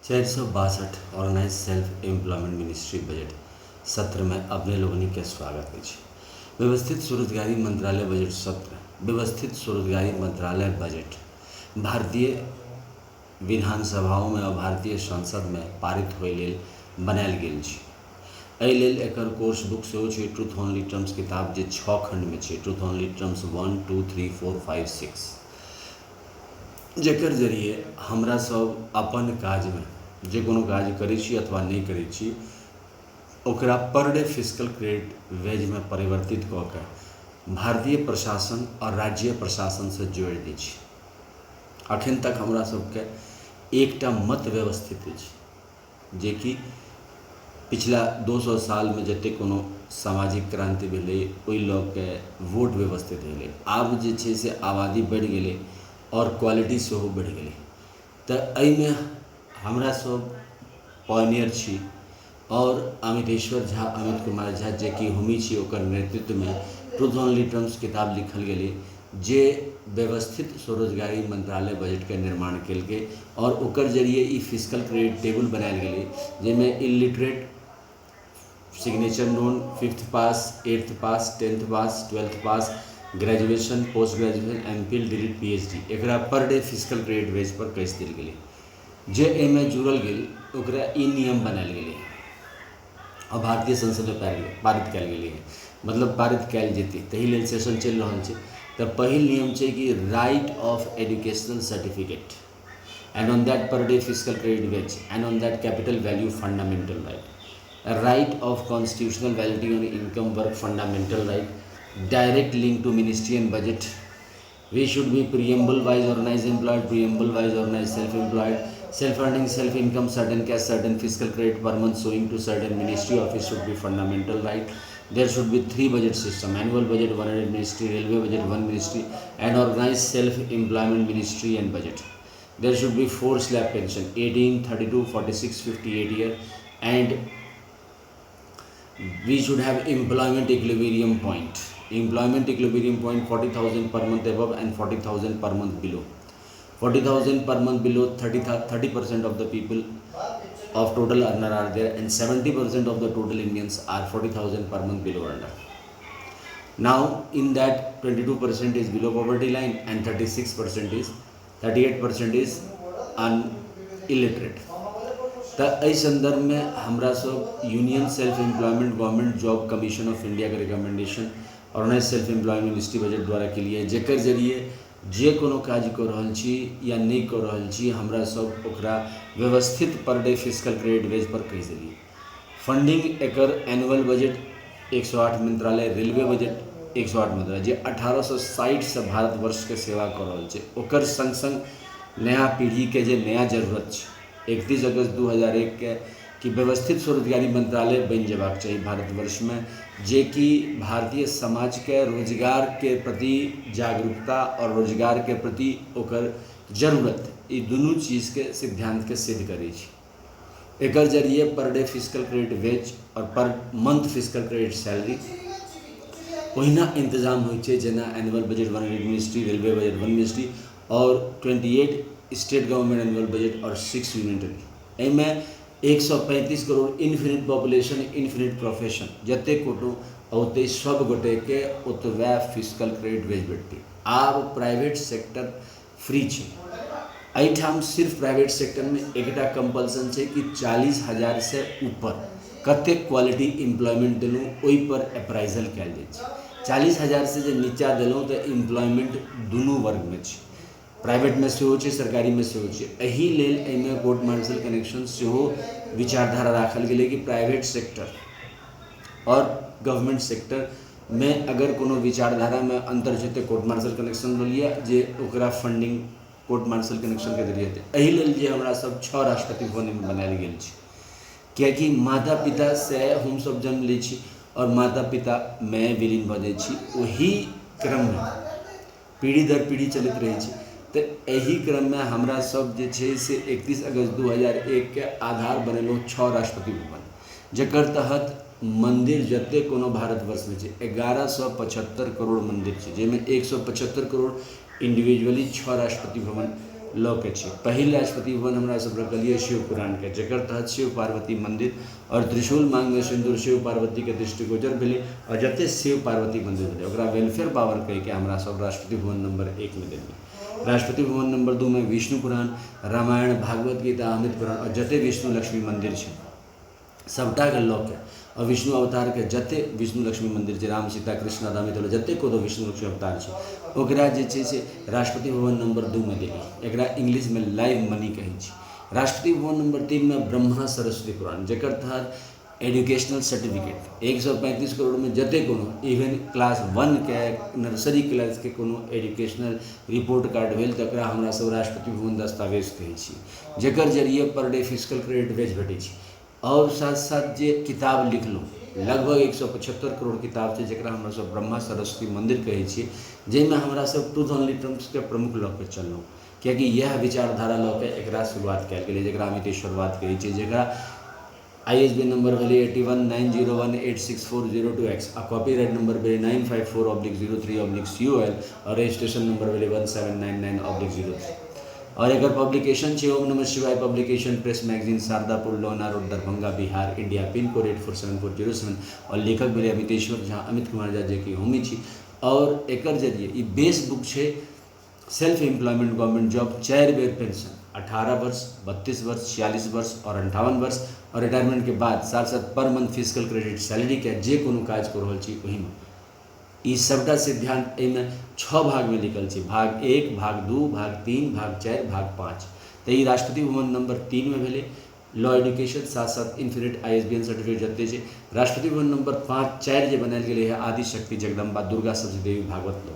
462 organise self employment ministry budget सत्र में अपने लोगों के स्वागत है। व्यवस्थित स्वरोजगारी मंत्रालय बजट सत्र व्यवस्थित स्वरोजगारी मंत्रालय बजट भारतीय विधानसभाओं में और भारतीय संसद में पारित होय लेल बनायल गेल छै। एहि लेल एकर कोर्स बुक सेहो छै, ट्रूथ ओनली टर्म्स किताब जे 6 खंड में छै, ट्रूथ ओनली टर्म्स 1, 2, 3, 4, 5, 6, जेकर जरिए हमरा सब अपन काज में जे कोनो काज करै छी अथवा नहीं करै छी ओकरा पर डे फिस्कल क्रेडिट वेज में परिवर्तित कऽ के भारतीय प्रशासन और राज्य प्रशासन से जोड़ि दै छी। अखन तक हमरा सबके एकटा मत व्यवस्थित अछि जे कि पिछला 200 साल में जते कोनो सामाजिक क्रांति भेलै ओहि लऽ के वोट व्यवस्थित भेलै। आब जे छै से आबादी बढ़ि गेलै और क्वालिटी सेहो बढ़ि गेलै। तऽ एहिमे हमरा सब पायनियर छी और अमितेश्वर झा, अमित कुमार झा जे कि हमी छी ओकर नेतृत्व में ट्रूथ ओनली टर्म्स किताब लिखल गेलै जे व्यवस्थित स्वरोजगारी मंत्रालय बजट के निर्माण केलकै और ओकर जरिए ई फिस्कल क्रेडिट टेबल बनायल गेलै जाहिमे इलिटरेट सिग्नेचर नोन 5th pass, 8th pass, 10th pass, 12th pass, graduation, post graduation, MPhil, DLit, PhD एकरा पर डे फिस्कल क्रेडिट वेज पर कैस देल गेलै। जे एहिमे जुड़ल गेल ओकरा ई नियम बनायल गेलै और भारतीय संसद में पारित कयल गेलै, मतलब पारित कयल जेतै ताहि लेल सेशन चलि रहल छै। तऽ पहिल नियम छै कि right of educational certificate and on that per day fiscal credit wage and on that capital value fundamental right of constitutional validity on income work fundamental right, direct link to ministry and budget. We should be preamble wise organized employed, preamble wise organized self-employed, self-earning, self-income, certain cash, certain fiscal credit per month showing to certain ministry office should be fundamental right. There should be 3 budget system, annual budget 1 ministry, railway budget 1 ministry, and organized self-employment ministry and budget. There should be 4 slab pension 18, 32, 46, 58 year, and we should have employment equilibrium point. Employment equilibrium point 40,000 per month above and 40,000 per month below. 40,000 per month below 30% of the people of total earner are there and 70% of the total Indians are 40,000 per month below earner. Now in that 22% is below poverty line and 38% is illiterate. तो एहि संदर्भ में हमरा सब union self employment government job commission of India के recommendation organise self employment ministry budget द्वारा के लिए जेकर जरिए जे कोनो काज कर रहल छी या नहीं कर रहल छी हमरा सब ओकरा व्यवस्थित पर डे फिस्कल क्रेडिट वेज पर कहि देलिए। फंडिंग एकर एनुअल बजट 108 मंत्रालय, रेलवे बजट 108 मंत्रालय जे 1860 से भारतवर्ष के सेवा कर रहल छै ओकर संग संग नया पीढ़ी के जे नया जरूरत छै 31 अगस्त 2001 के कि व्यवस्थित स्वरोजगारी मंत्रालय बन जबाक चाहिए भारतवर्ष में जे कि भारतीय समाज के रोजगार के प्रति जागरूकता और रोजगार के प्रति ओकर जरूरत ई दुनू चीज़ के सिद्धांत के सिद्ध करे छै। एकर जरिए पर डे फिस्कल क्रेडिट वेज और per month fiscal credit salary ओहिना इंतजाम होय छै जेना annual budget 1 ministry, railway budget 1 ministry और 28 स्टेट गवर्नमेंट एनुअल बजट और 6 यूनियन टेरिटरी। एहिमे 135 crore infinite population, infinite profession जते कोटो ओते सब गोटे के ओतबे फिस्कल क्रेडिट वेज भेटतै। आब प्राइवेट सेक्टर फ्री छै, एहिठाम सिर्फ प्राइवेट सेक्टर में एकटा कंपल्सन छै कि 40,000 से ऊपर कते क्वालिटी एम्प्लॉयमेंट देलूँ ओहि पर अप्राइजल कयल जाइ छै। 40,000 से जे नीचा देलूँ तो एम्प्लॉयमेंट दुनू वर्ग में छै, प्राइवेट में सेहो छै, सरकारी में सेहो छै। एहि लेल एहिमे कोर्ट मार्शल कनेक्शन सेहो विचारधारा राखल गेलै कि प्राइवेट सेक्टर और गवर्नमेंट सेक्टर में अगर कोनो विचारधारा में अंतर छै तो कोर्ट मार्शल कनेक्शन लऽ लिअ जे ओकरा फंडिंग कोर्ट मार्शल कनेक्शन के जरिए हेतै। एहि लेल जे हमरा सब 6 राष्ट्रपति भवन में बनायल गेल छै कियाकि माता पिता से हम सब जन्म लै छी और माता पिता में विलीन भऽ जाइ छी, ओही क्रम में पीढ़ी दर पीढ़ी चलैत रहै छै। तो यही क्रम में हमरा सब जे छै से 31 अगस्त 2001 के आधार बनेलहुँ 6 राष्ट्रपति भवन जकर तहत मंदिर जते कोनो भारतवर्ष में छै 1175 करोड़ मंदिर छै, जेमे 175 करोड़ इंडिविजुअली 6 राष्ट्रपति भवन लॉ के छै। पहिल राष्ट्रपति भवन हमरा सब रखलिए शिव पुराण के, जकर तहत शिव पार्वती मंदिर और त्रिशूल मांग में सिंदूर शिव पार्वती के दृष्टिगोचर भेलै और जते शिव पार्वती मंदिर भेलै ओकरा वेलफेयर पावर कह के हमरा सब राष्ट्रपति भवन नंबर 1 में देलिए। राष्ट्रपति भवन नंबर 2 में विष्णु पुराण, रामायण, भागवत गीता, अमृत पुराण और जते विष्णु लक्ष्मी मंदिर छै सबटा के लॉ के और विष्णु अवतार के जते विष्णु लक्ष्मी मंदिर छै, राम सीता कृष्ण राधा मिथिला जते कोनो विष्णु लक्ष्मी अवतार छै ओकरा जे छै से राष्ट्रपति भवन नंबर 2 में देली। एकरा इंग्लिश में लाइव मनी कहै छै। राष्ट्रपति भवन नंबर 3 में ब्रह्मा सरस्वती पुराण, जकर तहत एजुकेशनल सर्टिफिकेट 135 करोड़ में जते कोनो इवन क्लास 1 के नर्सरी क्लास के कोनो एजुकेशनल रिपोर्ट कार्ड भेल तकरा हमरा सब राष्ट्रपति भवन दस्तावेज कहै छी, जकर जरिए पर डे फिजिकल क्रेडिट वेज भेटै छै। और साथ साथ जे किताब लिखलूँ लगभग 175 करोड़ किताब छै जकरा हमरा सब ब्रह्मा सरस्वती मंदिर कहै छियै, जाहिमे हमरा सब ट्रूथ ओनली टर्म्स के प्रमुख लॉ पे चललहुँ, कियाकि यह विचारधारा लॉ के एकरा शुरुआत कयल गेलै जकरा अमितेश्वरवाद कहै छै, जकरा ISB नंबर भेलै 8190186402X आ कॉपीराइट नंबर भेलै 954/03/COL और रजिस्ट्रेशन नंबर भेलै 1799/03 और एक पब्लिकेशन है ओम नमः शिवाय पब्लिकेशन प्रेस मैगजीन शारदापुर लोना road Darbhanga Bihar India pin code 847407 और लेखक भेले अमितेश्वर झा अमित कुमार झा जे कि होमी छी। और एक जरिए ये बेस बुक है सेल्फ एम्प्लॉयमेंट गवर्नमेंट जॉब 4 बेर पेंशन 18 वर्ष 32 वर्ष 46 वर्ष और 58 वर्ष और रिटायरमेंट के बाद साथ साथ पर मंथ फिजिकल क्रेडिट सैलरी के जे कोनो काज कर रहा छी वही में ई सबटा सिद्धांत एहिमे 6 भाग में लिखल छै, भाग 1 भाग 2 भाग 3 भाग 4 भाग 5। तो ये राष्ट्रपति भवन नंबर 3 में भेले लॉ एजुकेशन साथ साथ इन्फिनिट ISBN सर्टिफिकेट जते छै। राष्ट्रपति भवन नंबर 5-4 जे बनायल गेलै है आदिशक्ति जगदम्बा दुर्गा सप्तशती देवी भागवत लॉ,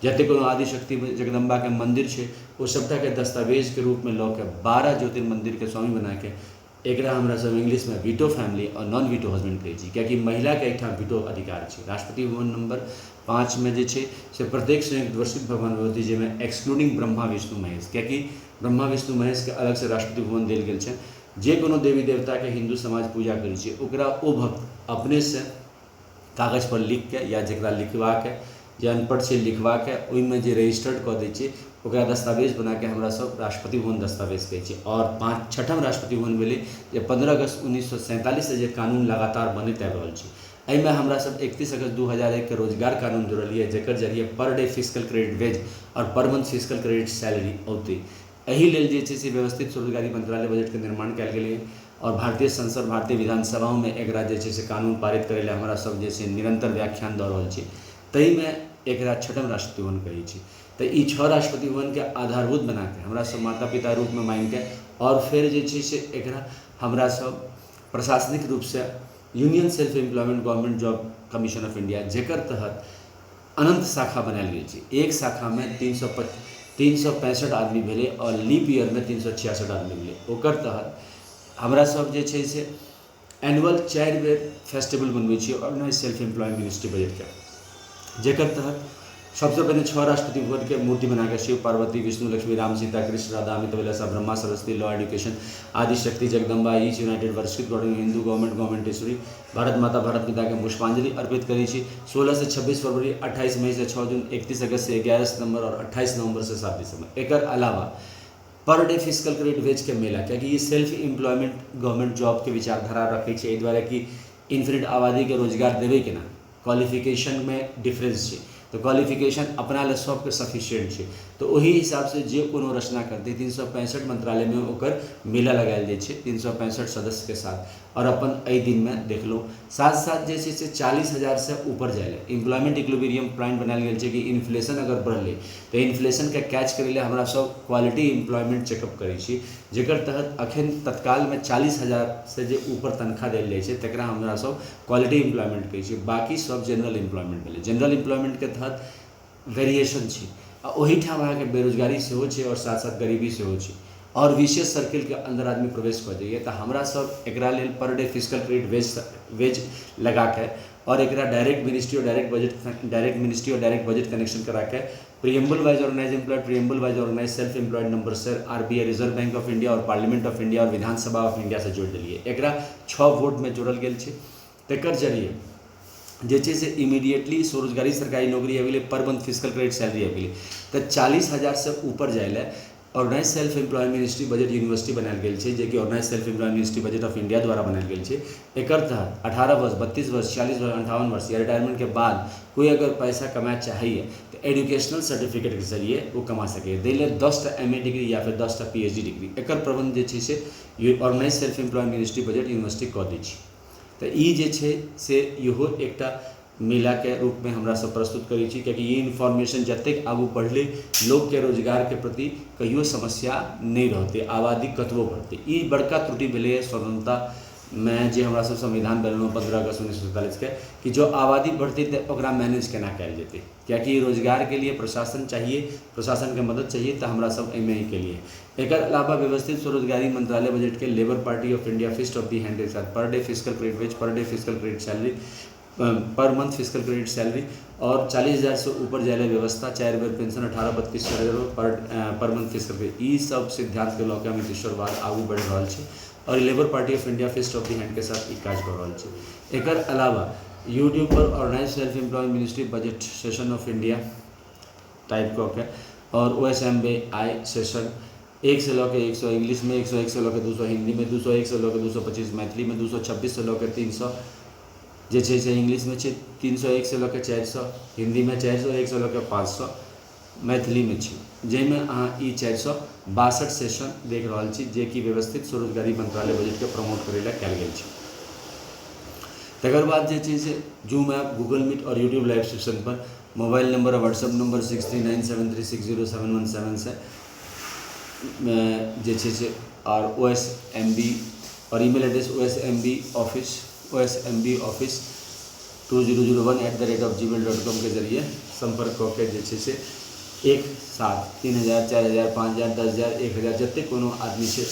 जते कोनो आदिशक्ति जगदम्बा के मंदिर छै वो सबटा के दस्तावेज के रूप में लॉ के 12 ज्योतिर्मंदिर के स्वामी बना के एकरा हमरा सब इंग्लिश में वीटो फैमिली और नॉन वीटो हस्बैंड कहै छी, कियाकि महिला के एकठाम वीटो अधिकार छै। राष्ट्रपति भवन नंबर 5 में जे छै से प्रत्येक संयुक्त वर्षित भवन होती जाहिमे एक्सक्लूडिंग ब्रह्मा विष्णु महेश, कियाकि ब्रह्मा विष्णु महेश के अलग से राष्ट्रपति भवन देल गेल छै। जे कोनो देवी देवता के हिंदू समाज पूजा करै छै ओकरा ओ भक्त अपने से कागज पर लिख के या जकरा लिखवा के जे अनपढ़ छै लिखवा के ओहिमे जे रजिस्टर्ड कऽ दै छै ओकरा दस्तावेज बना के हमरा सब राष्ट्रपति भवन दस्तावेज कहै छै। और 6ठम राष्ट्रपति भवन भेलै जे 15 अगस्त 1947 से जे कानून लगातार बनैत आबि रहल छै। एहिमे हमरा सब 31 अगस्त 2001 के रोजगार कानून जोड़लिए जकर जरिए पर डे फिजिकल क्रेडिट वेज और पर मंथ फिजिकल क्रेडिट सैलरी औतै। एहि लेल जे छै से व्यवस्थित स्वरोजगारी मंत्रालय बजट के निर्माण कयल गेलै और भारतीय संसद भारतीय विधानसभाओं में एकरा जे छै से कानून पारित करै लेल हमरा सब जे छै निरंतर व्याख्यान दऽ रहल छी, ताहिमे एकरा 6ठम राष्ट्रपति भवन कहै छी। तो ई 6 राष्ट्रपति भवन के आधारभूत बना के हमरा सब माता पिता रूप में मान के और फिर जे छै से एकरा हमरा सब प्रशासनिक रूप से union self employment government job commission of India जेकर तहत अनंत शाखा बनायल गेल छै। एक शाखा में 365 आदमी भेले और लीप ईयर में 366 आदमी भेले। ओकर तहत हमरा सब जे छै से एनुअल 4 बेर फेस्टिवल बनबै छियै organise self employment ministry budget के, जेकर तहत सबसे पहले 6 राष्ट्रपति भवन के मूर्ति बना के शिव पार्वती विष्णु लक्ष्मी राम सीता कृष्ण राधा अमित विलासा Brahma Saraswati law education Adishakti Jagdamba each united वर्षित गवर्नमेंट हिंदू गवर्नमेंटेश्वरी भारत माता भारत पिता के पुष्पांजलि अर्पित करी छी। 16 से 26 फरवरी 28 मई से 6 जून 31 अगस्त से 11 सितंबर और 28 नवंबर से 7 दिसंबर। एक अलावा पर डे फिजिकल क्रेडिट वेज के मेला, क्योंकि ये सेल्फ एम्प्लॉयमेंट गवर्नमेंट जॉब के विचारधारा रखे छै, एहि दुआरे कि इन्फिनिट आबादी के रोजगार देवे के ना क्वालिफिकेशन में डिफरेंस है, तो क्वालिफिकेशन अपना ले सबके सफिशिएंट है। तो वही हिसाब से जे कोनो रचना करते 365 मंत्रालय में ओकर मेला लगायल जाइ छै 365 सदस्य के साथ और अपन एहि दिन में देख लो। साथ साथ जे छै से 40,000 से ऊपर जाए एम्प्लॉयमेंट इक्विलिब्रियम पॉइंट बनायल गेल छै कि इन्फ्लेशन अगर बढ़ले तो इन्फ्लेशन के कैच करे ले हमरा सब क्वालिटी एम्प्लॉयमेंट चेकअप करै छी, जेकर तहत अखन तत्काल में 40,000 से जे ऊपर तनख्वाह देल जाइ छै तकरा हमरा सब क्वालिटी एम्प्लॉयमेंट कहै छी। बाकी सब जनरल एम्प्लॉयमेंट भेलै। जनरल एम्प्लॉयमेंट के तहत वेरिएशन छै आ ओही ठाम अहाँके बेरोजगारी सेहो छै और साथ साथ गरीबी सेहो छै और विशेष सर्किल के अंदर आदमी प्रवेश कर जाइए। तो हमरा सब एकरा लेल पर डे फिजिकल क्रेडिट वेज लगा के और एकरा डायरेक्ट मिनिस्ट्री और डायरेक्ट बजट कनेक्शन करा के preamble wise organise employed preamble wise organise self employed number sir RBI reserve bank of India और पार्लियामेंट ऑफ इंडिया और विधानसभा ऑफ इंडिया से जोड़ दिलिए। एकरा 6 वोट में जोड़ल गेल छै। तकर जरिए जे छै से इमीडिएटली स्वरोजगारी सरकारी नौकरी आबि गेलै, पर मंथ फिजिकल क्रेडिट सैलरी आबि गेलै। तो 40,000 से ऊपर जाए organise self employ ministry budget university बनायल गेल छै, जेकि organise self employ ministry budget of India द्वारा बनायल गेल छै। एकर तहत 18 वर्ष, 32 वर्ष, 40 वर्ष, 58 वर्ष या रिटायरमेंट के बाद कोई अगर पैसा कमाए चाहिए तो एजुकेशनल सर्टिफिकेट के जरिए वो कमा सके। दैले 10टा MA डिग्री या फिर 10टा PhD डिग्री एकर प्रबंध जे छै से organise self employ ministry budget university कऽ दै छै। तो ई जे छै से इहो एकटा मेला के रूप में हमरा सब प्रस्तुत करै छी, कियाकि ये इन्फॉर्मेशन जतेक आगू बढ़ले लोग के रोजगार के प्रति कहियो समस्या नहीं रहते, आबादी कतबो बढ़ते। ई बड़का त्रुटि भेलै स्वतंत्रता में जे हमरा सब संविधान बनल 15 अगस्त 1947 के, कि जो आबादी बढ़ती तो ओकरा मैनेज केना कयल जेतै, कियाकि रोजगार के लिए प्रशासन चाहिए, प्रशासन के मदद चाहिए, तो हमरा सब एहिमे ही के लिए। एकर अलावा व्यवस्थित स्वरोजगारी मंत्रालय बजट के Labour Party of India fist of the hand के साथ per day physical credit wage, per day physical credit salary, per month physical credit salary और 40,000 से ऊपर जाए व्यवस्था, 4 बेर पेंशन, 18-32 पर मंथ फिजिकल क्रेडिट, ई सब सिद्धांत के लऽ के अमित ईश्वरवाद आगू बढ़ि रहा है और Labour Party of India fist of the hand के साथ ई काज कर रहा है। एकर अलावा यूट्यूब पर organise self employ ministry budget session of India type कऽ के और OSMBI सेशन 1 से लऽ के 100 इंग्लिश में, 101 से लऽ के 200 हिंदी में, 201 से लऽ के 225 मैथिली में, 226 से लऽ के 300 जे छै से इंग्लिश में छै, 301 से लऽ के 400 हिंदी में, 401 से लऽ के 500 मैथिली में छै, जाहिमे अहाँ ई 462 सेशन देख रहल छी, जे कि व्यवस्थित स्वरोजगारी मंत्रालय बजट के प्रमोट करै लए कयल गेल छै। तकर बाद जे छै से जूम ऐप, गूगल मीट और यूट्यूब लाइव सेशन पर मोबाइल नंबर और व्हाट्सएप नंबर 6397360717 से जे छै से और OSMB और ईमेल एड्रेस osmboffice2001@gmail.com के जरिए संपर्क करके जे छै से एक साथ 3,000, 4,000, 5,000, 10,000, 1,000 जते कोनो आदमी से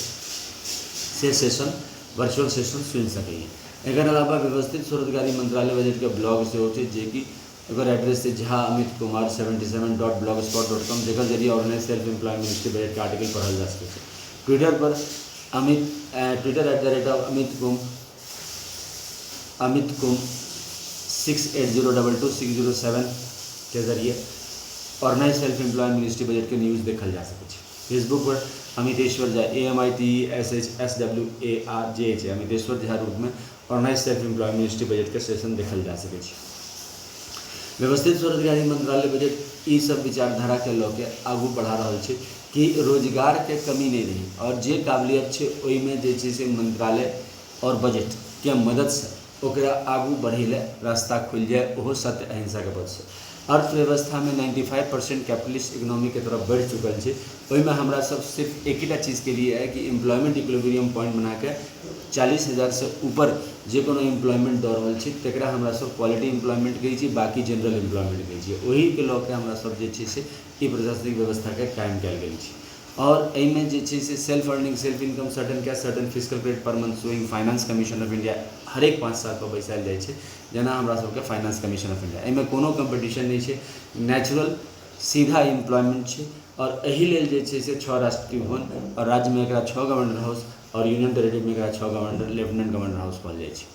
सेशन वर्चुअल सेशन सुनि सकैए। एकर अलावा व्यवस्थित स्वरोजगारी मंत्रालय बजट के ब्लॉग से होते, जे कि एकर एड्रेस है jha.amit.kumar77.blogspot.com, जेकर जरिए organise self employ ministry budget के आर्टिकल पढ़ल जा सकै छै। ट्विटर पर Twitter@amitkum 68022607 के जरिए organise self employ ministry budget के न्यूज़ देखल जा सकै छै। फेसबुक पर अमितेश्वर झा AMITESHSWARJH अमितेश्वर झा रूप में organise self employ ministry budget के सेशन देखल जा सकै छै। व्यवस्थित स्वरोजगारी मंत्रालय बजट ई सब विचारधारा के लऽ के आगू बढ़ा रहल छै कि रोजगार के कमी नहीं रही और जे काबिलियत छै ओहिमे जे छै से मंत्रालय और बजट के मदद से ओकरा आगू बढ़े ले रास्ता खुल जाए, ओहो सत्य अहिंसा के पद से। अर्थव्यवस्था में 95% कैपिटलिस्ट इकोनॉमी के तरफ बढ़ चुकल है। ओहिमे हमरा सब सिर्फ एक ही चीज़ के लिए है कि एम्प्लॉयमेंट इक्विलिब्रियम पॉइंट बना के 40,000 से ऊपर जे कोनो एम्प्लॉयमेंट दऽ रहल छै तकरा हमरा सब क्वालिटी एम्प्लॉयमेंट कहै छी, बाकी जनरल एम्प्लॉयमेंट कहै छी। ओही के लऽ के हमरा सब जे छै से ई प्रशासनिक व्यवस्था के कायम कयल गेल छै और एहिमे जे छै से self earning, self income, certain cash, certain physical credit per month showing finance commission of India हर एक 5 साल पर बैसायल जाइ छै, जेना हमरा सबके फाइनेंस कमीशन ऑफ इंडिया। एहिमे कोनो कंपटीशन नहीं छै, नेचुरल सीधा एम्प्लॉयमेंट छै और एहि लेल जे छै से 6 राष्ट्रीय भवन और राज्य में एकरा 6 गवर्नर हाउस और यूनियन टेरिटरी में एकरा 6 गवर्नर लेफ्टिनेंट गवर्नर हाउस कहल जाइ छै।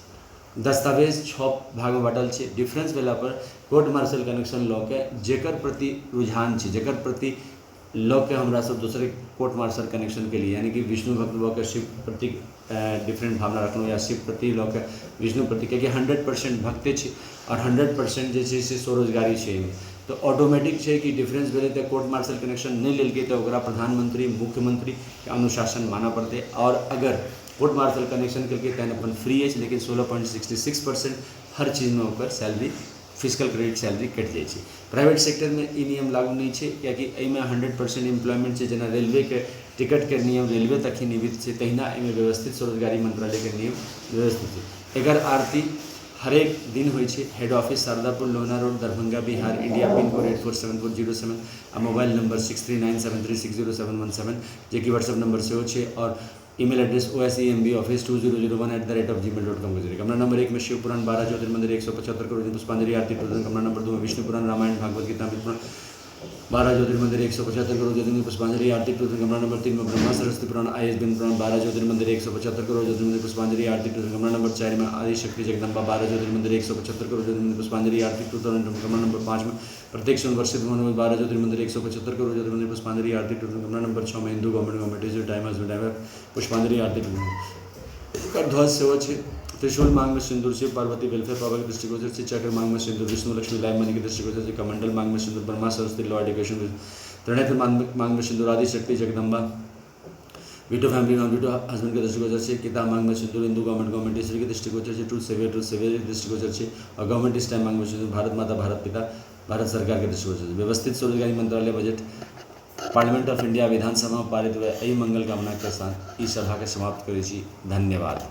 दस्तावेज 6 भाग में बांटल छै। डिफरेंस भेला पर कोर्ट मार्शल कनेक्शन लॉ के जेकर प्रति रुझान छै, जेकर प्रति लॉ के हमरा सब दूसरे कोर्ट मार्शल कनेक्शन के लिए, यानी कि विष्णु भक्त लॉ के शिव प्रति डिफरेंट भावना रखना या शिव प्रति लॉ के विष्णु प्रति, क्योंकि 100% भक्ते छै और 100% जे छै से स्वरोजगारी छै। तो ऑटोमेटिक है कि डिफरेंस भेले तो कोर्ट मार्शल कनेक्शन नहीं लेलकै तो ओकरा प्रधानमंत्री मुख्यमंत्री के अनुशासन माना पड़ते और अगर कोर्ट मार्शल कनेक्शन केलकै तहन अपन फ्री है, लेकिन 16.66% हर चीज़ में ओकर salary physical credit salary cut जाए। प्राइवेट सेक्टर में ई नियम लागू नहीं है, कियाकि एहिमे 100% एम्प्लॉयमेंट है। जेना रेलवे के टिकट के नियम रेलवे तक ही निवित है, तहिना एहिमे व्यवस्थित स्वरोजगारी मंत्रालय के नियम व्यवस्थित है। एकर आरती हर एक दिन हो। Head office Shardapur Lohna road Darbhanga Bihar India, pin code 847407 आ मोबाइल नंबर 6397360717 जे कि व्हाट्सएप नंबर से हो और ईमेल एड्रेस osemboffice2001@gmail.com के जरिए। कमरा नंबर 1 में शिव पुराण 12 ज्योतिर्मंदिर 175 करोड़ पुष्पांजलि आरती प्रदान, कमरा नंबर 2 में विष्णु पुराण रामायण भागवत गीता पुराण 12 ज्योतिर्मंदिर 175 करोड़ ज्योतिर्मंदिर पुष्पांजलि आरती टूर कमरा नंबर 3 में ब्रह्मा सरस्वती पुराण IS बिन पुराण 12 ज्योतिर्मंदिर 175 करोड़ ज्योतिर्मंदिर पुष्पांजलि आरती टूर कमरा नंबर 4 में आदि शक्ति जगदम्बा 12 ज्योतिर्मंदिर 175 करोड़ ज्योतिर्मंदिर पुष्पांजलि आरती टूर कमरा नंबर 5 में प्रत्येक सुवर्षित भवन में 12 ज्योतिर्मंदिर 175 करोड़ ज्योतिर्मंदिर पुष्पांजलि आरती टूर कमरा नंबर 6 में हिंदू गवर्नमेंट टाइम पुष्पांजलि आरती टूर ध्वज सेवा छे त्रिशूल मांग में सिंदूर से पार्वती वेलफेयर पावर के दृष्टिगोचर से चक्र मांग में सिंदूर विष्णु लक्ष्मी लाइव मनी के दृष्टिगोचर से कमंडल मांग में सिंदूर ब्रह्मा सरस्वती लॉ एडुकेशन त्रिनेत्र मांग में सिंदूर आदि शक्ति Jagdamba veto family non veto husband के दृष्टिगोचर से किताब मांग में सिंदूर हिंदू गवर्नमेंट ईश्वरी के दृष्टिगोचर से ट्रूथ सेवियर के दृष्टिगोचर से और गवर्नमेंट इस टाइम मांग में सिंदूर भारत माता भारत पिता भारत सरकार के दृष्टिगोचर से व्यवस्थित स्वरोजगारी मंत्रालय बजट पार्लियामेंट ऑफ इंडिया विधानसभा में पारित हुए एहि मंगल कामना के साथ इस सभा के समाप्त करै छी। धन्यवाद।